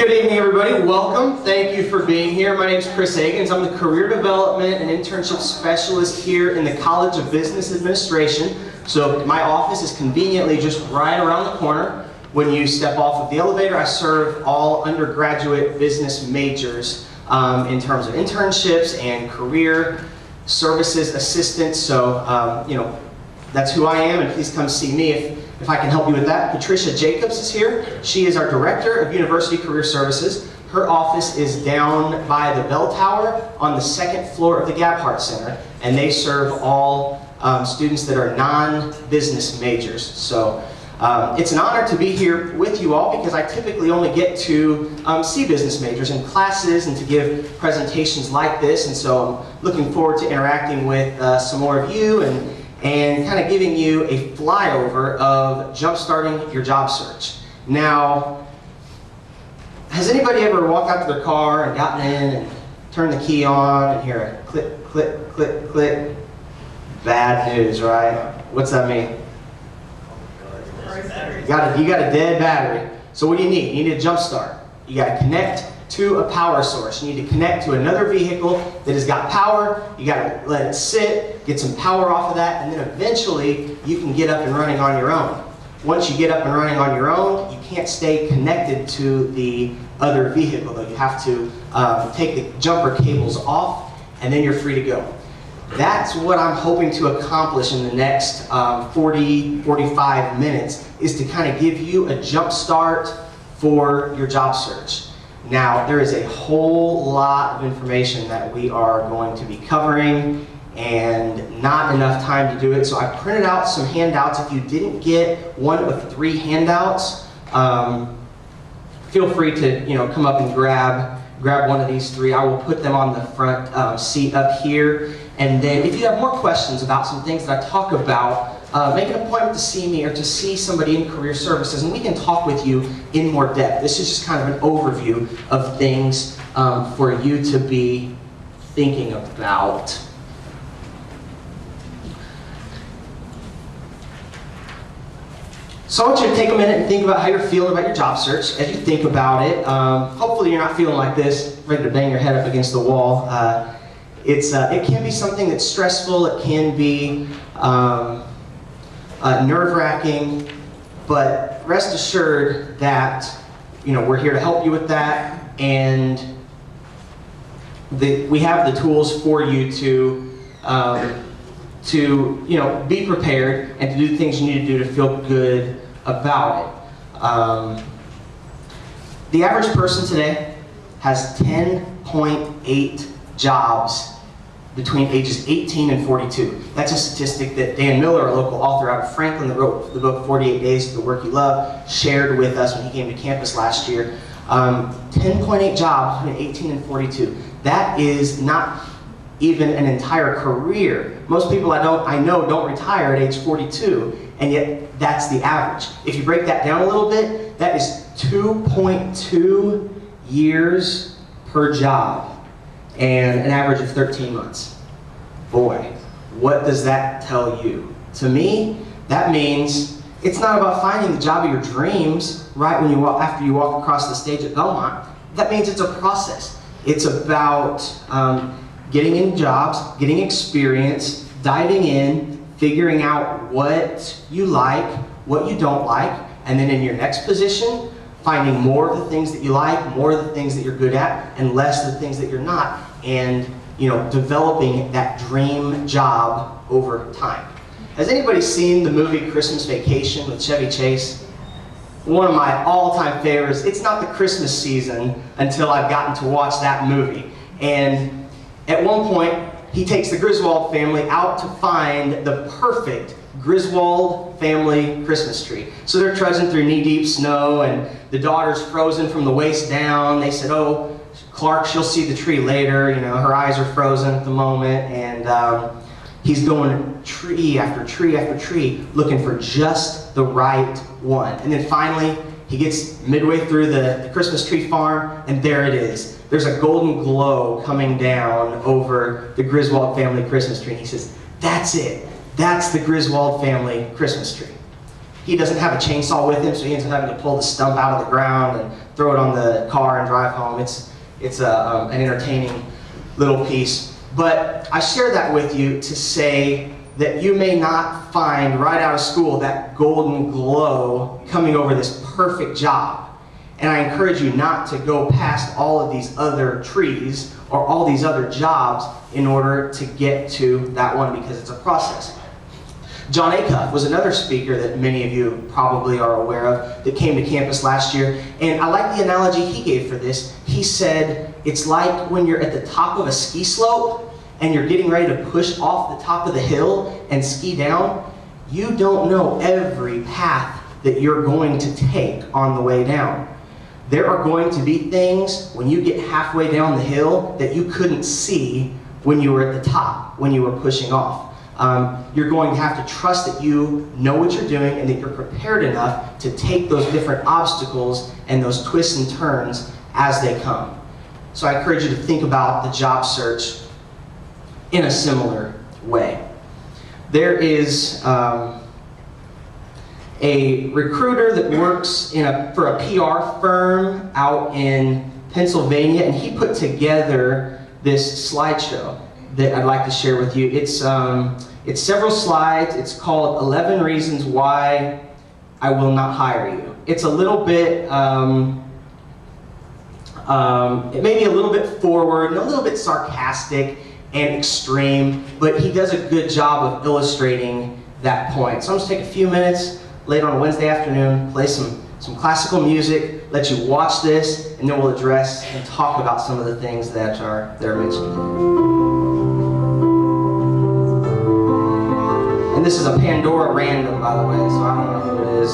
Good evening, everybody. Welcome. Thank you for being here. My name is Chris Agins. I'm the Career Development and Internship Specialist here in the College of Business Administration. So my office is conveniently just right around the corner. When you step off of the elevator, I serve all undergraduate business majors in terms of internships and career services assistants. So, that's who I am, and please come see me if I can help you with that. Patricia Jacobs is here. She is our Director of University Career Services. Her office is down by the bell tower on the second floor of the Gabhart Center, and they serve all students that are non-business majors. So it's an honor to be here with you all because I typically only get to see business majors in classes and to give presentations like this, and so I'm looking forward to interacting with some more of you and kind of giving you a flyover of jump-starting your job search. Now, has anybody ever walked out to their car and gotten in and turned the key on and hear a click, click, click, click? Bad news, right? What's that mean? You got a dead battery. So what do you need? You need a jump start. You got to connect to a power source. You need to connect to another vehicle that has got power. You got to let it sit, get some power off of that, and then eventually you can get up and running on your own. Once you get up and running on your own, you can't stay connected to the other vehicle, though. You have to take the jumper cables off, and then you're free to go. That's what I'm hoping to accomplish in the next 45 minutes, is to kind of give you a jump start for your job search. Now, there is a whole lot of information that we are going to be covering and not enough time to do it, so I printed out some handouts. If you didn't get one of 3 handouts, feel free to come up and grab one of these 3. I will put them on the front seat up here. And then if you have more questions about some things that I talk about, make an appointment to see me or to see somebody in career services, and we can talk with you in more depth. This is just kind of an overview of things for you to be thinking about. So I want you to take a minute and think about how you're feeling about your job search. As you think about it, hopefully you're not feeling like this, ready to bang your head up against the wall. It can be something that's stressful. It can be nerve-wracking, but rest assured that we're here to help you with that, and we have the tools for you to be prepared and to do the things you need to do to feel good about it. The average person today has 10.8 jobs between ages 18 and 42. That's a statistic that Dan Miller, a local author out of Franklin that wrote the book 48 Days to the Work You Love, shared with us when he came to campus last year. 10.8 jobs between 18 and 42. That is not even an entire career. Most people I know don't retire at age 42, and yet that's the average. If you break that down a little bit, that is 2.2 years per job and an average of 13 months. Boy, what does that tell you? To me, that means it's not about finding the job of your dreams right after you walk across the stage at Belmont. That means it's a process. It's about getting in jobs, getting experience, diving in, figuring out what you like, what you don't like, and then in your next position, finding more of the things that you like, more of the things that you're good at, and less of the things that you're not, and developing that dream job over time. Has anybody seen the movie Christmas Vacation with Chevy Chase? One of my all-time favorites. It's not the Christmas season until I've gotten to watch that movie. And at one point, he takes the Griswold family out to find the perfect Griswold family Christmas tree. So they're trudging through knee-deep snow, and the daughter's frozen from the waist down. They said, "Oh, Clark, she'll see the tree later." Her eyes are frozen at the moment, and he's going tree after tree after tree, looking for just the right one. And then finally, he gets midway through the Christmas tree farm, and there it is. There's a golden glow coming down over the Griswold family Christmas tree. And he says, "That's it. That's the Griswold family Christmas tree." He doesn't have a chainsaw with him, so he ends up having to pull the stump out of the ground and throw it on the car and drive home. It's an entertaining little piece. But I share that with you to say that you may not find right out of school that golden glow coming over this perfect job. And I encourage you not to go past all of these other trees or all these other jobs in order to get to that one, because it's a process. John Acuff was another speaker that many of you probably are aware of that came to campus last year. And I like the analogy he gave for this. He said, it's like when you're at the top of a ski slope and you're getting ready to push off the top of the hill and ski down. You don't know every path that you're going to take on the way down. There are going to be things when you get halfway down the hill that you couldn't see when you were at the top, when you were pushing off. You're going to have to trust that you know what you're doing and that you're prepared enough to take those different obstacles and those twists and turns as they come. So I encourage you to think about the job search in a similar way. There is a recruiter that works for a PR firm out in Pennsylvania, and he put together this slideshow that I'd like to share with you. It's several slides. It's called 11 Reasons Why I Will Not Hire You. It's a little bit, it may be a little bit forward and a little bit sarcastic and extreme, but he does a good job of illustrating that point. So I'm just take a few minutes later on a Wednesday afternoon, play some classical music, let you watch this, and then we'll address and talk about some of the things that are mentioned. And this is a Pandora random, by the way, so I don't know who it is.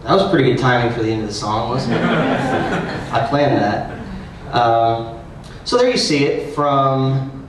That was pretty good timing for the end of the song, wasn't it? I planned that. So there you see it from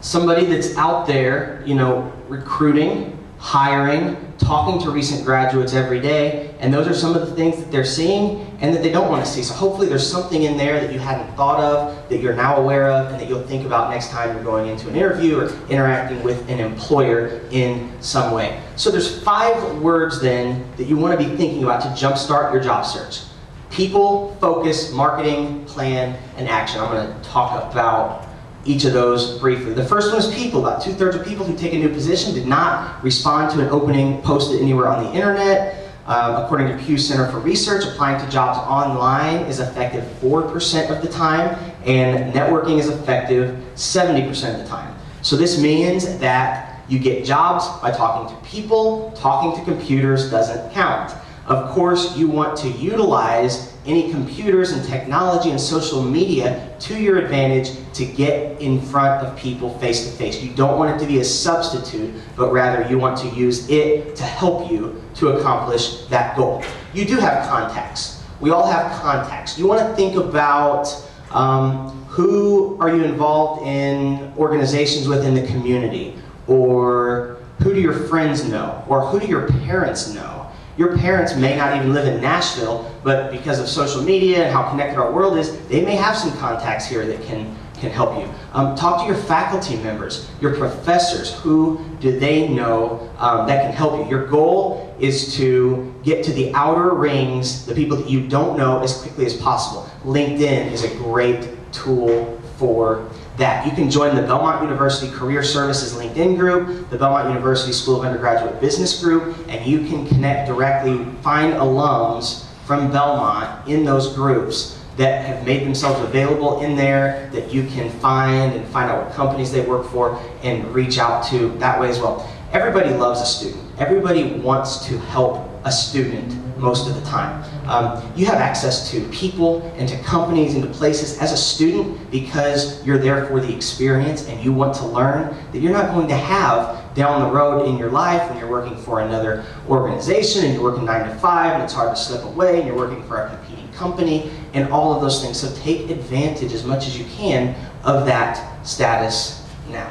somebody that's out there, you know, recruiting, hiring, talking to recent graduates every day, and those are some of the things that they're seeing and that they don't want to see. So hopefully there's something in there that you hadn't thought of, that you're now aware of, and that you'll think about next time you're going into an interview or interacting with an employer in some way. So there's 5 words then that you want to be thinking about to jumpstart your job search. People, focus, marketing, plan, and action. I'm going to talk about each of those briefly. The first one is people. About 2/3 of people who take a new position did not respond to an opening posted anywhere on the internet. According to Pew Center for Research, applying to jobs online is effective 4% of the time, and networking is effective 70% of the time. So this means that you get jobs by talking to people. Talking to computers doesn't count. Of course, you want to utilize any computers and technology and social media to your advantage to get in front of people face to face. You don't want it to be a substitute, but rather you want to use it to help you to accomplish that goal. You do have contacts. We all have contacts. You want to think about who are you involved in organizations within the community, or who do your friends know, or who do your parents know? Your parents may not even live in Nashville, but because of social media and how connected our world is, they may have some contacts here that can help you. Talk to your faculty members, your professors. Who do they know that can help you? Your goal is to get to the outer rings, the people that you don't know, as quickly as possible. LinkedIn is a great tool for that. You can join the Belmont University Career Services LinkedIn group, the Belmont University School of Undergraduate Business group, and you can connect directly, find alums from Belmont in those groups that have made themselves available in there, that you can find out what companies they work for and reach out to that way as well. Everybody loves a student. Everybody wants to help a student most of the time. You have access to people and to companies and to places as a student because you're there for the experience and you want to learn that you're not going to have down the road in your life when you're working for another organization and you're working 9 to 5 and it's hard to slip away and you're working for a competing company and all of those things. So take advantage as much as you can of that status now.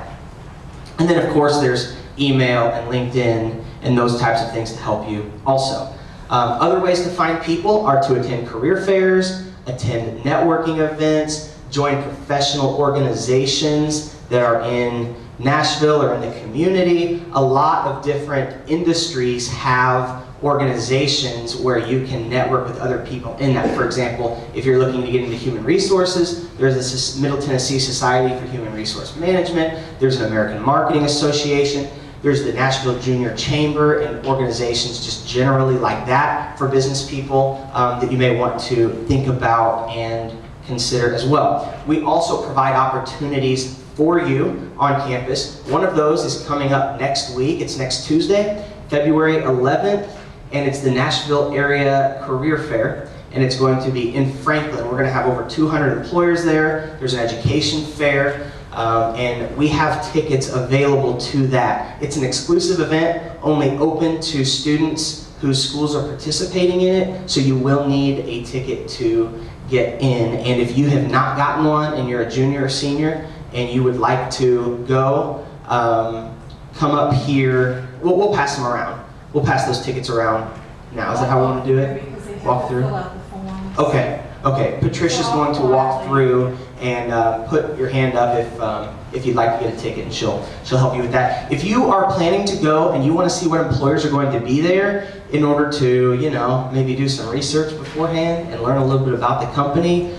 And then of course there's email and LinkedIn and those types of things to help you also. Other ways to find people are to attend career fairs, attend networking events, join professional organizations that are in Nashville or in the community, a lot of different industries have organizations where you can network with other people in that. For example, if you're looking to get into human resources, there's the Middle Tennessee Society for Human Resource Management, there's an American Marketing Association, there's the Nashville Junior Chamber, and organizations just generally like that for business people that you may want to think about and consider as well. We also provide opportunities for you on campus. One of those is coming up next week. It's next Tuesday, February 11th, and it's the Nashville Area Career Fair, and it's going to be in Franklin. We're going to have over 200 employers there. There's an education fair, and we have tickets available to that. It's an exclusive event, only open to students whose schools are participating in it, so you will need a ticket to get in. And if you have not gotten one and you're a junior or senior and you would like to go, come up here. We'll pass them around. We'll pass those tickets around now. Is that how we want to do it? Walk through? Okay. Okay. Patricia's going to walk through and put your hand up if you'd like to get a ticket, and she'll help you with that. If you are planning to go and you want to see what employers are going to be there in order to, maybe do some research beforehand and learn a little bit about the company,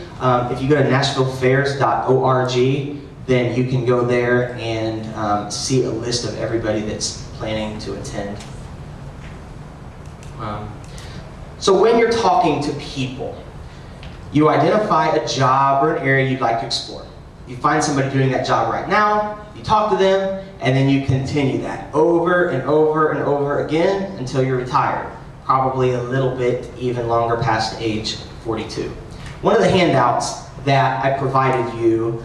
if you go to nashvillefairs.org, then you can go there and see a list of everybody that's planning to attend. So when you're talking to people, you identify a job or an area you'd like to explore. You find somebody doing that job right now, you talk to them, and then you continue that over and over and over again until you're retired. Probably a little bit even longer past age 42. One of the handouts that I provided you,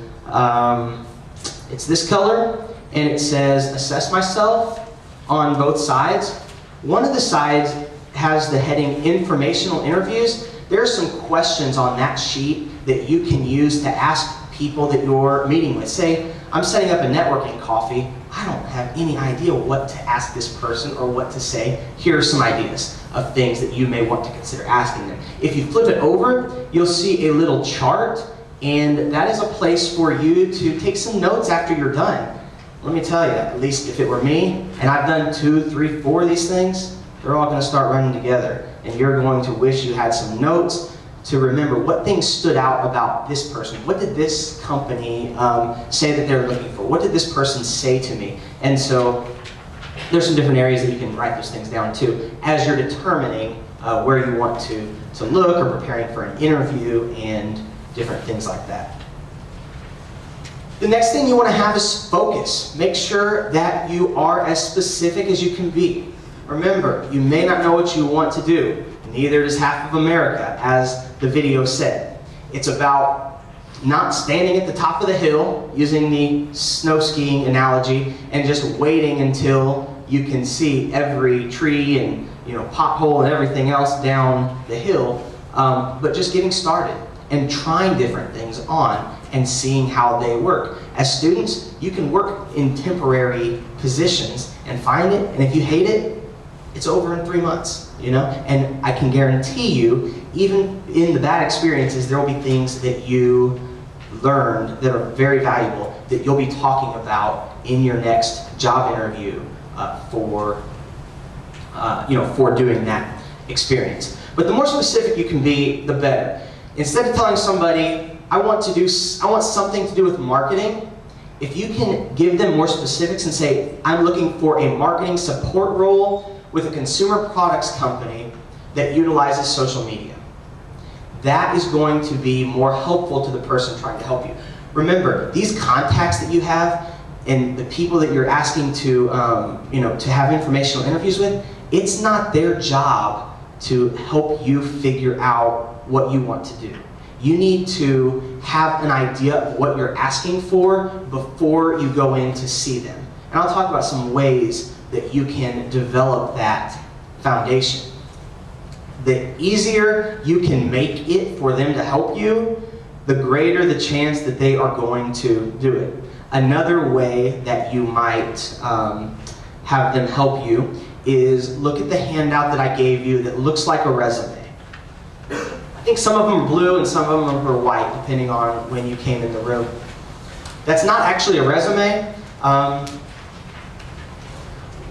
it's this color, and it says assess myself on both sides. One of the sides has the heading informational interviews. There are some questions on that sheet that you can use to ask people that you're meeting with. Say, I'm setting up a networking coffee. I don't have any idea what to ask this person or what to say. Here are some ideas of things that you may want to consider asking them. If you flip it over, you'll see a little chart, and that is a place for you to take some notes after you're done. Let me tell you, at least if it were me, and I've done 2, 3, 4 of these things, they're all going to start running together. And you're going to wish you had some notes to remember what things stood out about this person. What did this company say that they're looking for? What did this person say to me? And so there's some different areas that you can write those things down too as you're determining where you want to look or preparing for an interview and different things like that. The next thing you want to have is focus. Make sure that you are as specific as you can be. Remember, you may not know what you want to do. Neither does half of America, as the video said. It's about not standing at the top of the hill, using the snow skiing analogy, and just waiting until you can see every tree and pothole and everything else down the hill, but just getting started and trying different things on and seeing how they work. As students, you can work in temporary positions and find it, and if you hate it, it's over in 3 months, And I can guarantee you, even in the bad experiences, there will be things that you learned that are very valuable that you'll be talking about in your next job interview for doing that experience. But the more specific you can be, the better. Instead of telling somebody, I want something to do with marketing, if you can give them more specifics and say, I'm looking for a marketing support role with a consumer products company that utilizes social media. That is going to be more helpful to the person trying to help you. Remember, these contacts that you have and the people that you're asking to have informational interviews with, it's not their job to help you figure out what you want to do. You need to have an idea of what you're asking for before you go in to see them. And I'll talk about some ways that you can develop that foundation. The easier you can make it for them to help you, the greater the chance that they are going to do it. Another way that you might have them help you is look at the handout that I gave you that looks like a resume. I think some of them are blue and some of them are white, depending on when you came in the room. That's not actually a resume.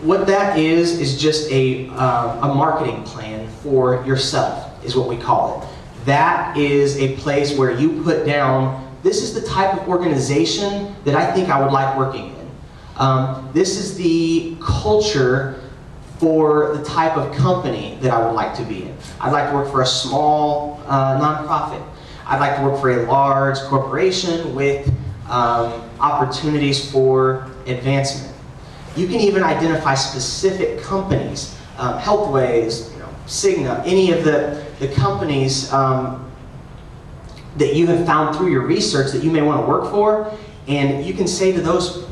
What that is just a marketing plan for yourself, is what we call it. That is a place where you put down, this is the type of organization that I think I would like working in. This is the culture for the type of company that I would like to be in. I'd like to work for a small nonprofit. I'd like to work for a large corporation with opportunities for advancement. You can even identify specific companies, Healthways, Cigna, any of the companies that you have found through your research that you may want to work for, and you can say to those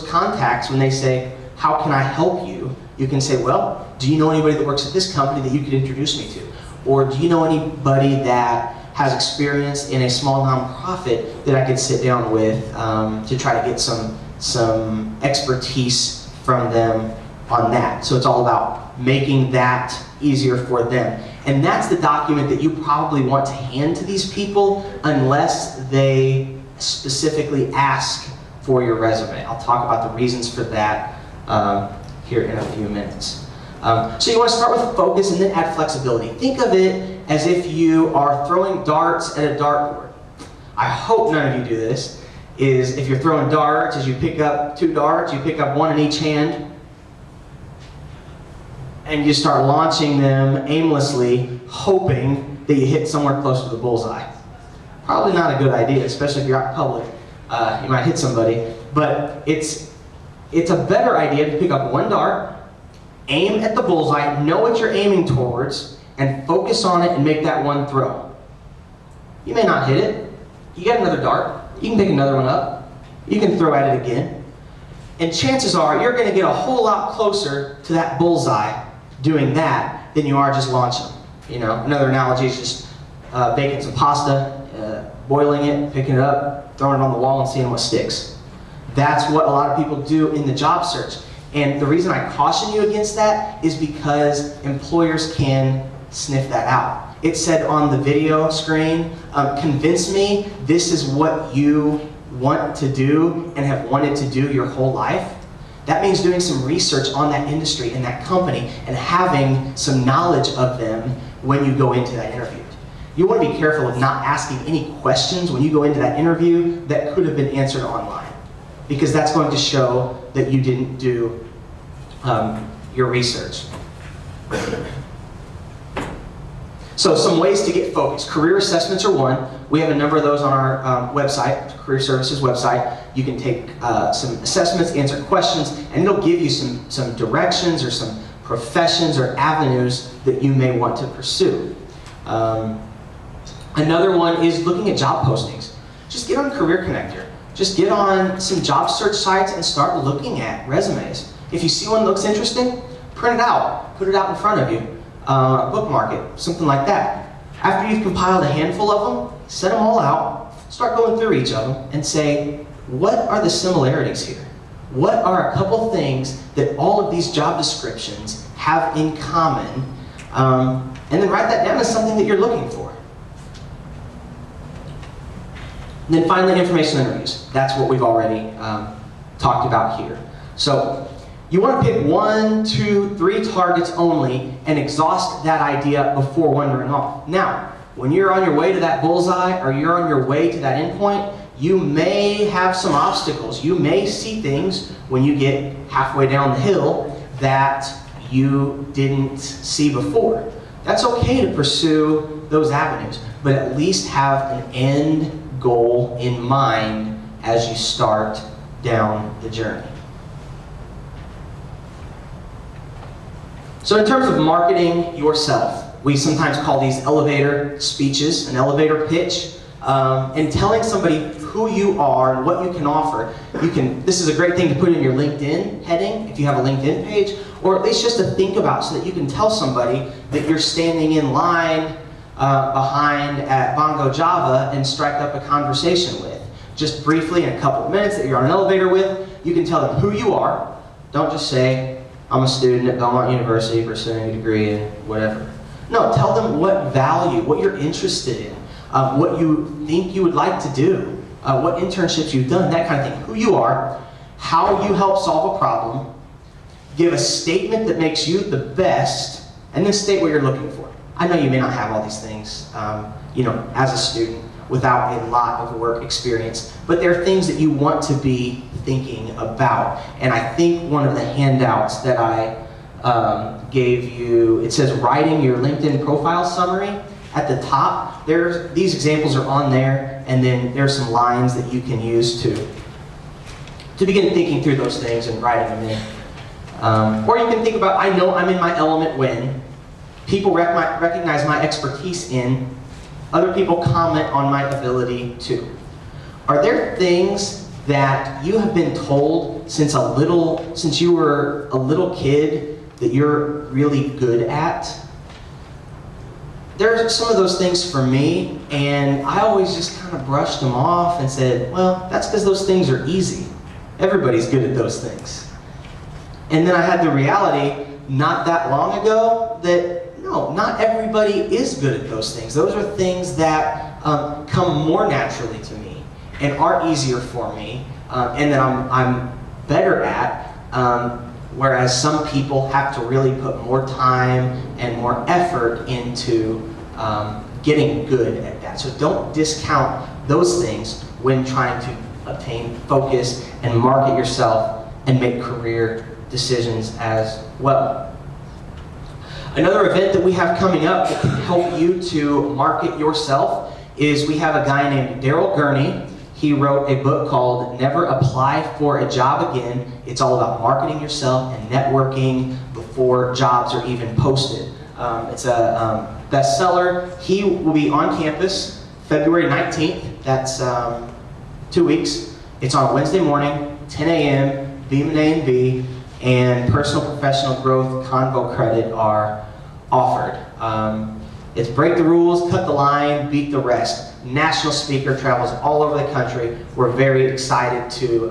contacts when they say, how can I help you? You can say, well, do you know anybody that works at this company that you could introduce me to? Or do you know anybody that has experience in a small nonprofit that I could sit down with to try to get some expertise from them on that? So it's all about making that easier for them. And that's the document that you probably want to hand to these people unless they specifically ask for your resume. I'll talk about the reasons for that here in a few minutes. So you want to start with focus and then add flexibility. Think of it as if you are throwing darts at a dartboard. I hope none of you do this. Is if you're throwing darts, as you pick up 2 darts, you pick up 1 in each hand, and you start launching them aimlessly, hoping that you hit somewhere close to the bullseye. Probably not a good idea, especially if you're out in public. You might hit somebody, but it's a better idea to pick up 1 dart, aim at the bullseye, know what you're aiming towards, and focus on it and make that one throw. You may not hit it. You get another dart. You can pick another one up. You can throw at it again. And chances are you're going to get a whole lot closer to that bullseye doing that than you are just launching. Another analogy is just baking some pasta, boiling it, picking it up, throwing it on the wall and seeing what sticks. That's what a lot of people do in the job search. And the reason I caution you against that is because employers can sniff that out. It said on the video screen, convince me this is what you want to do and have wanted to do your whole life. That means doing some research on that industry and that company and having some knowledge of them when you go into that interview. You want to be careful of not asking any questions when you go into that interview that could have been answered online, because that's going to show that you didn't do your research. So some ways to get focused. Career assessments are one. We have a number of those on our website, Career Services website. You can take some assessments, answer questions, and it'll give you some directions or some professions or avenues that you may want to pursue. Another one is looking at job postings. Just get on Career Connector. Just get on some job search sites and start looking at resumes. If you see one that looks interesting, print it out. Put it out in front of you. Bookmark it, something like that. After you've compiled a handful of them, set them all out, start going through each of them and say, what are the similarities here? What are a couple things that all of these job descriptions have in common? And then write that down as something that you're looking for. And then finally, information interviews. That's what we've already talked about here. So you want to pick 1, 2, 3 targets only and exhaust that idea before wandering off. Now, when you're on your way to that bullseye or you're on your way to that endpoint, you may have some obstacles. You may see things when you get halfway down the hill that you didn't see before. That's okay to pursue those avenues, but at least have an end goal in mind as you start down the journey. So in terms of marketing yourself, we sometimes call these elevator speeches, an elevator pitch, and telling somebody who you are and what you can offer. This is a great thing to put in your LinkedIn heading, if you have a LinkedIn page, or at least just to think about so that you can tell somebody that you're standing in line behind at Bongo Java and strike up a conversation with. Just briefly, in a couple of minutes that you're on an elevator with, you can tell them who you are. Don't just say, I'm a student at Belmont University pursuing a degree in whatever. No, tell them what value, what you're interested in, what you think you would like to do, what internships you've done, that kind of thing, who you are, how you help solve a problem, give a statement that makes you the best, and then state what you're looking for. I know you may not have all these things, as a student without a lot of work experience, but there are things that you want to be thinking about. And I think one of the handouts that I gave you, it says writing your LinkedIn profile summary. At the top, these examples are on there, and then there's some lines that you can use to begin thinking through those things and writing them in. Or you can think about, I know I'm in my element when people recognize my expertise in, other people comment on my ability to. Are there things that you have been told since you were a little kid that you're really good at? There's some of those things for me, and I always just kind of brushed them off and said, well, that's because those things are easy. Everybody's good at those things. And then I had the reality not that long ago that no, not everybody is good at those things. Those are things that come more naturally to me and are easier for me, and that I'm better at, whereas some people have to really put more time and more effort into getting good at that. So don't discount those things when trying to obtain focus and market yourself and make career decisions as well. Another event that we have coming up that can help you to market yourself is we have a guy named Daryl Gurney. He wrote a book called Never Apply for a Job Again. It's all about marketing yourself and networking before jobs are even posted. It's a bestseller. He will be on campus February 19th. That's 2 weeks. It's on Wednesday morning, 10 a.m., Beam and A&B, and personal professional growth Convo credit are offered. It's break the rules, cut the line, beat the rest. National speaker, travels all over the country. We're very excited to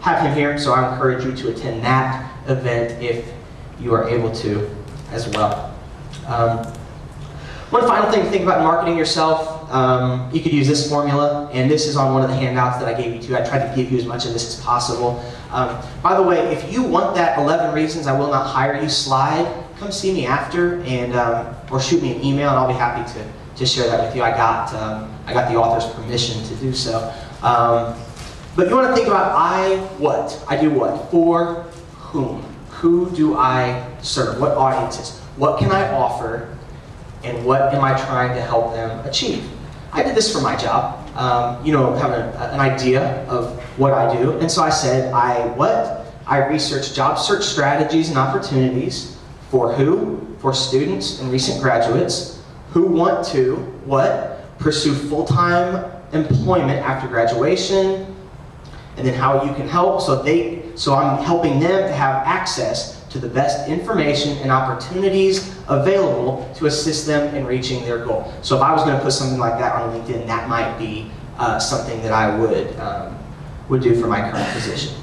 have him here, so I encourage you to attend that event if you are able to as well. One final thing to think about in marketing yourself, you could use this formula, and this is on one of the handouts that I gave you too. I tried to give you as much of this as possible. By the way, if you want that 11 reasons I will not hire you slide, come see me after, and or shoot me an email, and I'll be happy to share that with you. I got the author's permission to do so. But you want to think about I do what? For whom? Who do I serve? What audiences? What can I offer? And what am I trying to help them achieve? I did this for my job, having an idea of what I do. And so I said, I research job search strategies and opportunities for who? For students and recent graduates who want to, pursue full-time employment after graduation, and then how you can help. So I'm helping them to have access to the best information and opportunities available to assist them in reaching their goal. So if I was going to put something like that on LinkedIn, that might be something that I would do for my current position.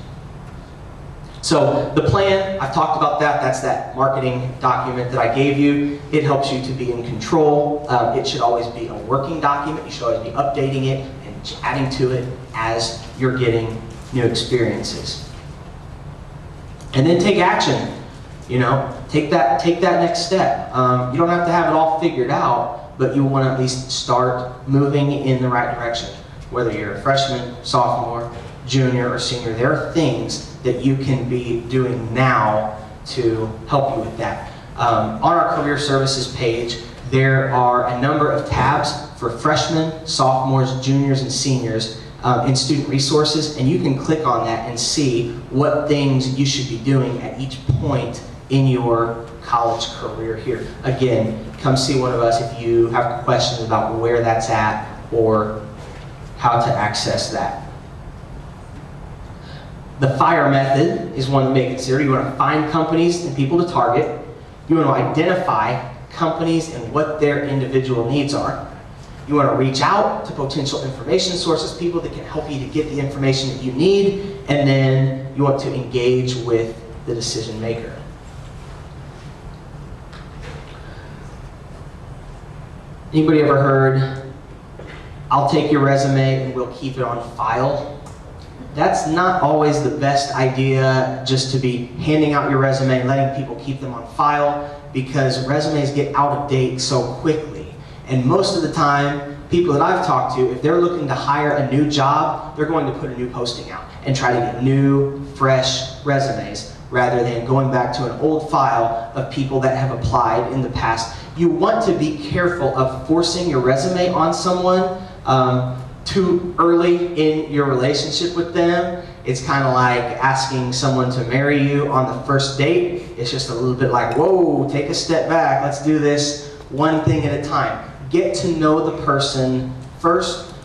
So the plan, I've talked about that. That's that marketing document that I gave you. It helps you to be in control. It should always be a working document. You should always be updating it and adding to it as you're getting new experiences. And then take action. Take that next step. You don't have to have it all figured out, but you want to at least start moving in the right direction. Whether you're a freshman, sophomore, junior, or senior, there are things that you can be doing now to help you with that. On our career services page, there are a number of tabs for freshmen, sophomores, juniors, and seniors in student resources, and you can click on that and see what things you should be doing at each point in your college career here. Again, come see one of us if you have questions about where that's at or how to access that. The FIRE method is one that may consider. You want to find companies and people to target. You want to identify companies and what their individual needs are. You want to reach out to potential information sources, people that can help you to get the information that you need, and then you want to engage with the decision maker. Anybody ever heard, I'll take your resume and we'll keep it on file? that's not always the best idea, just to be handing out your resume and letting people keep them on file, because resumes get out of date so quickly. And most of the time, people that I've talked to, if they're looking to hire a new job, they're going to put a new posting out and try to get new, fresh resumes, rather than going back to an old file of people that have applied in the past. You want to be careful of forcing your resume on someone too early in your relationship with them. It's kind of like asking someone to marry you on the first date. It's just a little bit like, whoa, take a step back, let's do this one thing at a time. Get to know the person first,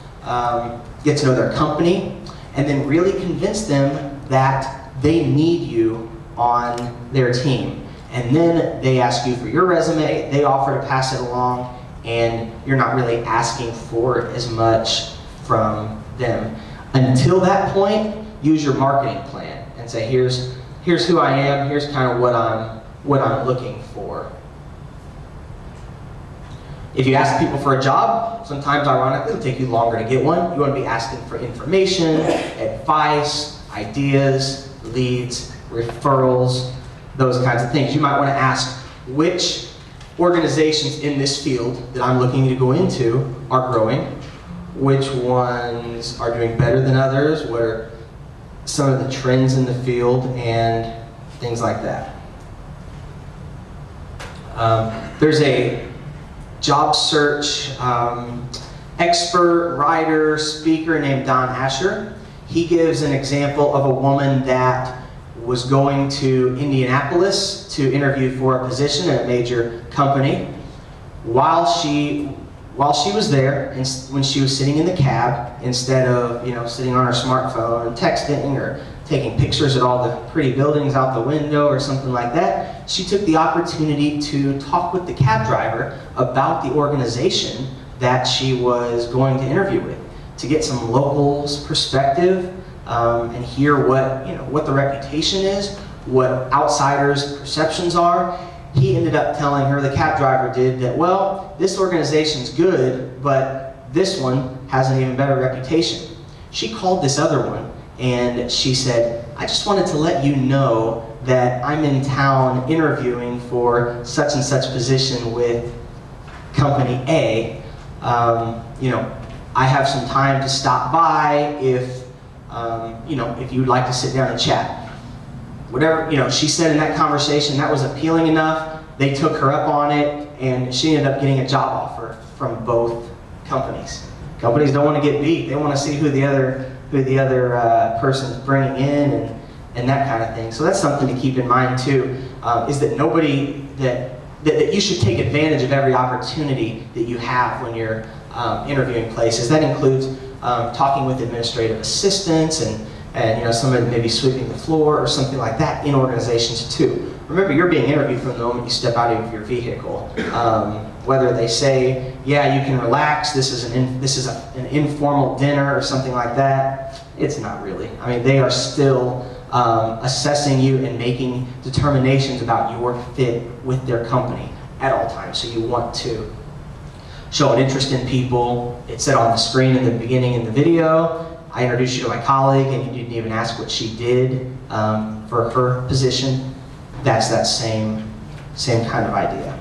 get to know their company, and then really convince them that they need you on their team. And then they ask you for your resume, they offer to pass it along, and you're not really asking for as much from them. Until that point, use your marketing plan and say, here's who I am, here's kind of what I'm looking for. If you ask people for a job, sometimes ironically it'll take you longer to get one. You want to be asking for information, advice, ideas, leads, referrals, those kinds of things. You might want to ask which organizations in this field that I'm looking to go into are growing, which ones are doing better than others, what are some of the trends in the field, and things like that. There's a job search expert, writer, speaker named Don Asher. He gives an example of a woman that was going to Indianapolis to interview for a position at a major company. While she was there, and when she was sitting in the cab, instead of sitting on her smartphone and texting or taking pictures at all the pretty buildings out the window or something like that, she took the opportunity to talk with the cab driver about the organization that she was going to interview with, to get some locals' perspective and hear what the reputation is, what outsiders' perceptions are. He ended up telling her, the cab driver did, that, well, this organization's good, but this one has an even better reputation. She called this other one, and she said, I just wanted to let you know that I'm in town interviewing for such and such position with company A. I have some time to stop by if you'd like to sit down and chat. Whatever, she said in that conversation, that was appealing enough. They took her up on it, and she ended up getting a job offer from both companies. Companies don't want to get beat. They want to see who the other person's bringing in and that kind of thing. So that's something to keep in mind too, is that that you should take advantage of every opportunity that you have when you're interviewing places. That includes talking with administrative assistants and somebody maybe sweeping the floor or something like that in organizations too. Remember, you're being interviewed from the moment you step out of your vehicle. Whether they say, yeah, you can relax, this is an informal dinner or something like that, it's not really. I mean, they are still assessing you and making determinations about your fit with their company at all times. So you want to show an interest in people. It said on the screen in the beginning in the video, I introduced you to my colleague and you didn't even ask what she did for her position. That's that same kind of idea.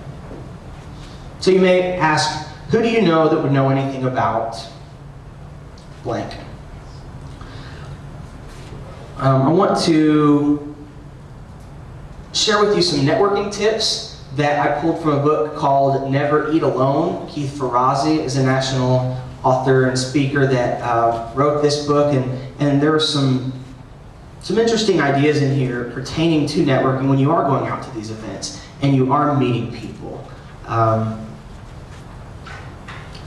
So you may ask, who do you know that would know anything about blank? I want to share with you some networking tips that I pulled from a book called Never Eat Alone. Keith Ferrazzi is a national author and speaker that wrote this book, and there are some interesting ideas in here pertaining to networking when you are going out to these events and you are meeting people.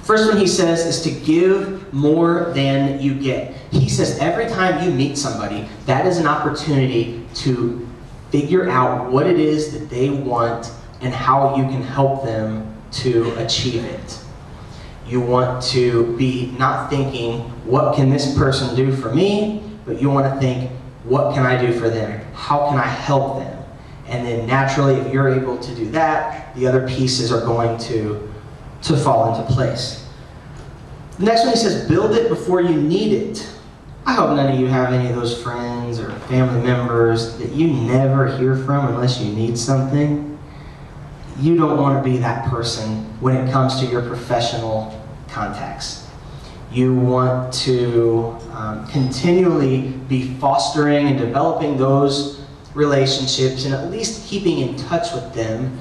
First one he says is to give more than you get. He says every time you meet somebody, that is an opportunity to figure out what it is that they want and how you can help them to achieve it. You want to be not thinking, what can this person do for me? But you want to think, what can I do for them? How can I help them? And then naturally, if you're able to do that, the other pieces are going to fall into place. The next one, he says, build it before you need it. I hope none of you have any of those friends or family members that you never hear from unless you need something. You don't want to be that person when it comes to your professional contacts. You want to continually be fostering and developing those relationships and at least keeping in touch with them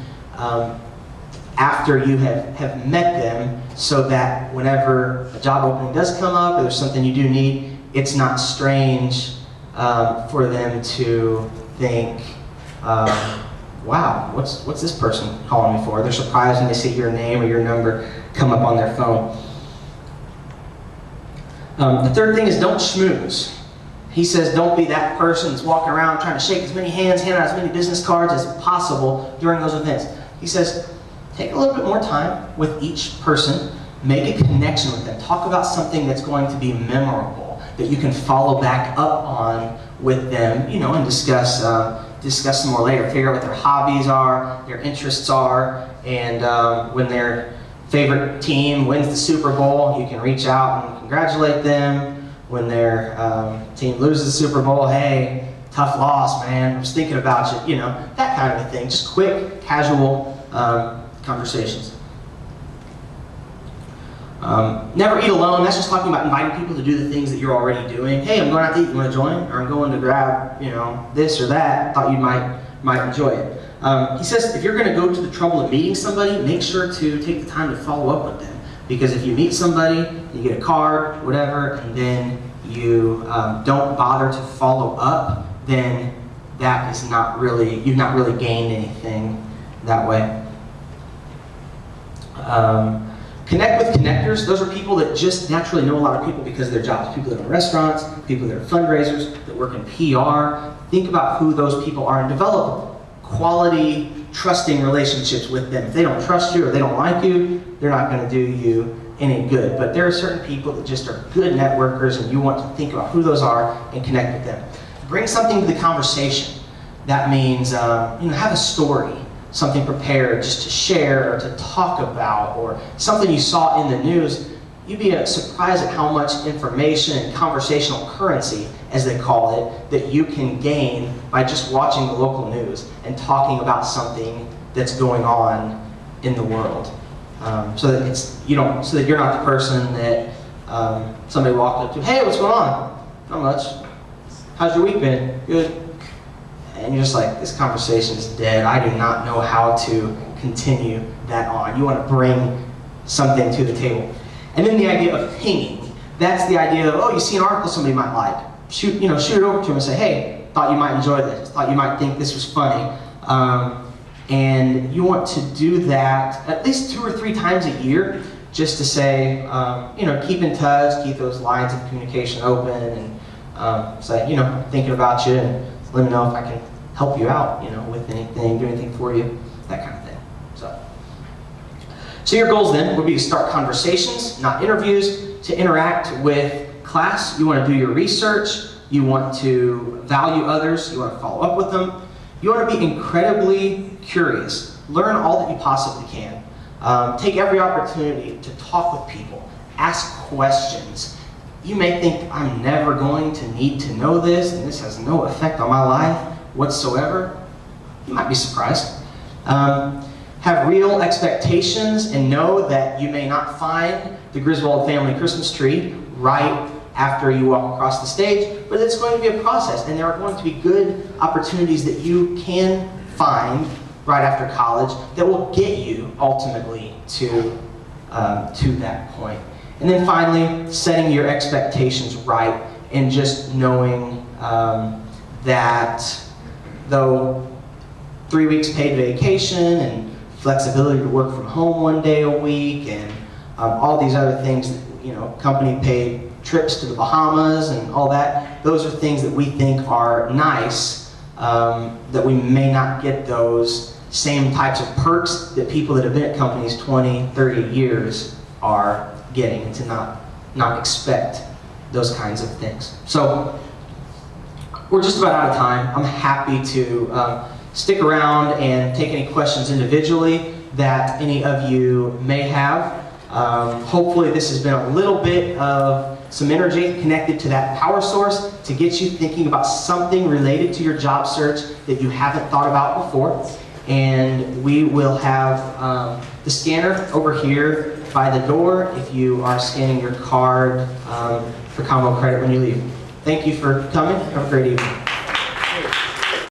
after you have met them, so that whenever a job opening does come up or there's something you do need, it's not strange for them to think, wow, what's this person calling me for? They're surprised when they see your name or your number come up on their phone. The third thing is don't schmooze. He says don't be that person that's walking around trying to shake as many hands, hand out as many business cards as possible during those events. He says take a little bit more time with each person, make a connection with them, talk about something that's going to be memorable, that you can follow back up on with them, and discuss some more later. Figure out what their hobbies are, their interests are, and when their favorite team wins the Super Bowl, you can reach out and congratulate them. When their team loses the Super Bowl, hey, tough loss, man, I was thinking about you, that kind of a thing. Just quick, casual conversations. Never eat alone. That's just talking about inviting people to do the things that you're already doing. Hey, I'm going out to eat. You want to join? Or I'm going to grab, this or that. Thought you might enjoy it. He says if you're going to go to the trouble of meeting somebody, make sure to take the time to follow up with them. Because if you meet somebody, you get a card, whatever, and then you don't bother to follow up, then that is you've not really gained anything that way. Connect with connectors. Those are people that just naturally know a lot of people because of their jobs. People that own restaurants, people that are fundraisers, that work in PR. Think about who those people are and develop quality, trusting relationships with them. If they don't trust you or they don't like you, they're not going to do you any good. But there are certain people that just are good networkers, and you want to think about who those are and connect with them. Bring something to the conversation. That means have a story, something prepared just to share or to talk about, or something you saw in the news. You'd be surprised at how much information and conversational currency, as they call it, that you can gain by just watching the local news and talking about something that's going on in the world. So that you're not the person that somebody walked up to, hey, what's going on? Not much. How's your week been? Good. And you're just like, this conversation is dead. I do not know how to continue that on. You want to bring something to the table. And then the idea of pinging. That's the idea of, you see an article somebody might like. Shoot it over to them and say, hey, thought you might enjoy this. Thought you might think this was funny. And you want to do that at least 2 or 3 times a year, just to say, keep in touch, keep those lines of communication open, and say, thinking about you, and let me know if I can help you out, with anything, do anything for you, that kind of thing. So your goals then would be to start conversations, not interviews, to interact with class. You want to do your research, you want to value others, you want to follow up with them, you want to be incredibly curious, learn all that you possibly can, take every opportunity to talk with people, ask questions. You may think, I'm never going to need to know this, and this has no effect on my life whatsoever. You might be surprised. Have real expectations and know that you may not find the Griswold family Christmas tree right after you walk across the stage, but it's going to be a process, and there are going to be good opportunities that you can find right after college that will get you ultimately to that point. And then finally, setting your expectations right, and just knowing that though 3 weeks paid vacation and flexibility to work from home 1 day a week, and all these other things, company paid trips to the Bahamas and all that, those are things that we think are nice, that we may not get those same types of perks that people that have been at companies 20, 30 years are getting, and to not expect those kinds of things. So we're just about out of time. I'm happy to stick around and take any questions individually that any of you may have. Hopefully this has been a little bit of some energy connected to that power source to get you thinking about something related to your job search that you haven't thought about before. And we will have the scanner over here by the door if you are scanning your card for Convo credit when you leave. Thank you for coming. Have a great evening.